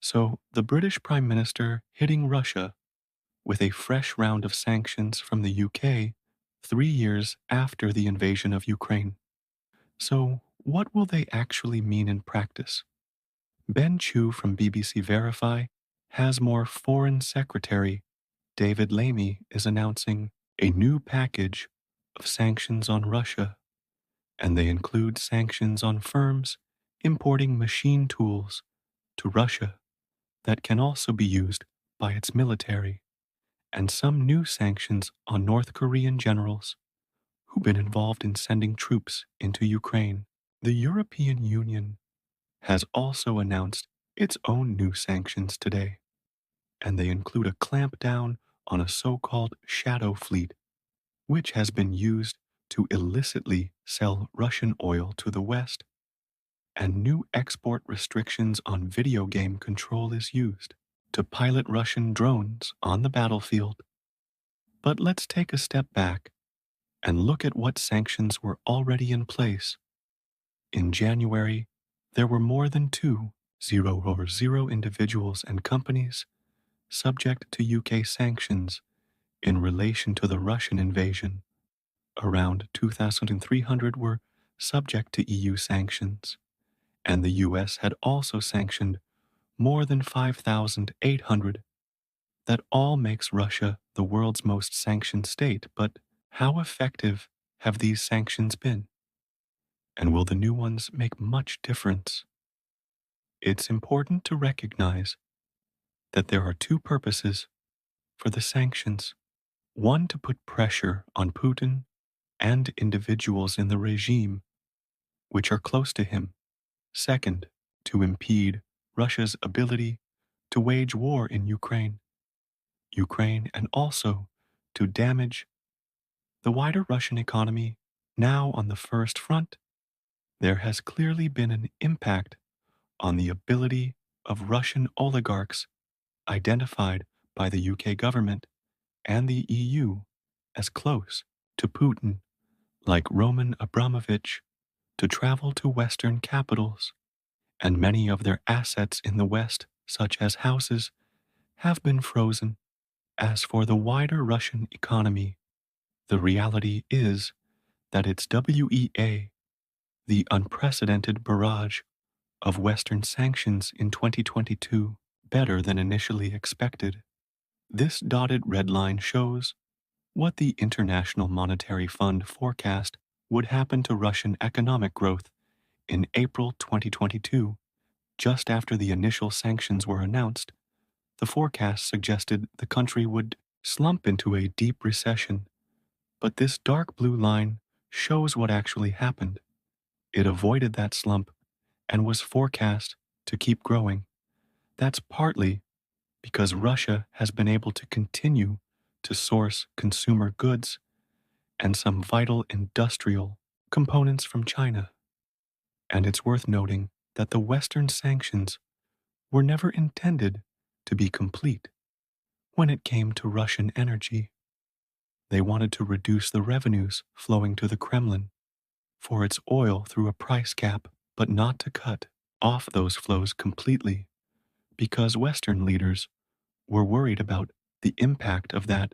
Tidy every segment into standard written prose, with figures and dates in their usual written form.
So, the British Prime Minister hitting Russia with a fresh round of sanctions from the UK 3 years after the invasion of Ukraine. So, what will they actually mean in practice? Ben Chu from BBC Verify has more. Foreign Secretary David Lammy is announcing a new package of sanctions on Russia, and they include sanctions on firms importing machine tools to Russia that can also be used by its military, and some new sanctions on North Korean generals who've been involved in sending troops into Ukraine. The European Union has also announced its own new sanctions today, and they include a clampdown on a so called shadow fleet, which has been used to illicitly sell Russian oil to the West, and new export restrictions on video game control is used to pilot Russian drones on the battlefield. But let's take a step back and look at what sanctions were already in place. In January, there were more than zero individuals and companies subject to UK sanctions in relation to the Russian invasion. Around 2,300 were subject to EU sanctions, and the US had also sanctioned more than 5,800. That all makes Russia the world's most sanctioned state, but how effective have these sanctions been? And will the new ones make much difference? It's important to recognize that there are two purposes for the sanctions. One, to put pressure on Putin and individuals in the regime which are close to him. Second, to impede Russia's ability to wage war in Ukraine, and also to damage the wider Russian economy. Now, on the first front, there has clearly been an impact on the ability of Russian oligarchs identified by the UK government and the EU as close to Putin, like Roman Abramovich, to travel to Western capitals, and many of their assets in the West, such as houses, have been frozen. As for the wider Russian economy, the reality is that its WEA, the unprecedented barrage of Western sanctions in 2022, better than initially expected. This dotted red line shows what the International Monetary Fund forecast would happen to Russian economic growth in April 2022, just after the initial sanctions were announced. The forecast suggested the country would slump into a deep recession, but this dark blue line shows what actually happened. It avoided that slump and was forecast to keep growing. That's partly because Russia has been able to continue to source consumer goods and some vital industrial components from China. And it's worth noting that the Western sanctions were never intended to be complete. When it came to Russian energy, they wanted to reduce the revenues flowing to the Kremlin for its oil through a price cap, but not to cut off those flows completely, because Western leaders were worried about the impact of that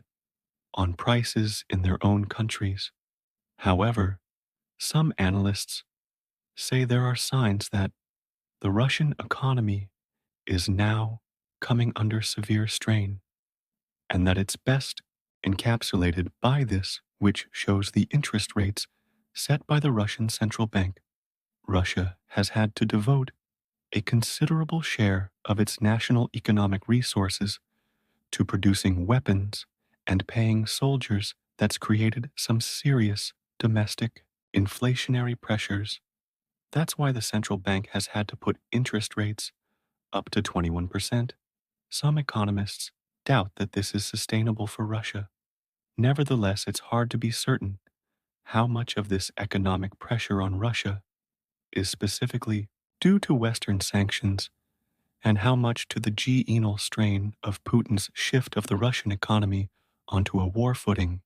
on prices in their own countries. However, some analysts say there are signs that the Russian economy is now coming under severe strain, and that it's best encapsulated by this, which shows the interest rates set by the Russian central bank. Russia has had to devote a considerable share of its national economic resources to producing weapons and paying soldiers. That's created some serious domestic inflationary pressures. That's why the central bank has had to put interest rates up to 21%. Some economists doubt that this is sustainable for Russia. Nevertheless, it's hard to be certain how much of this economic pressure on Russia is specifically due to Western sanctions and how much to the genial strain of Putin's shift of the Russian economy onto a war footing.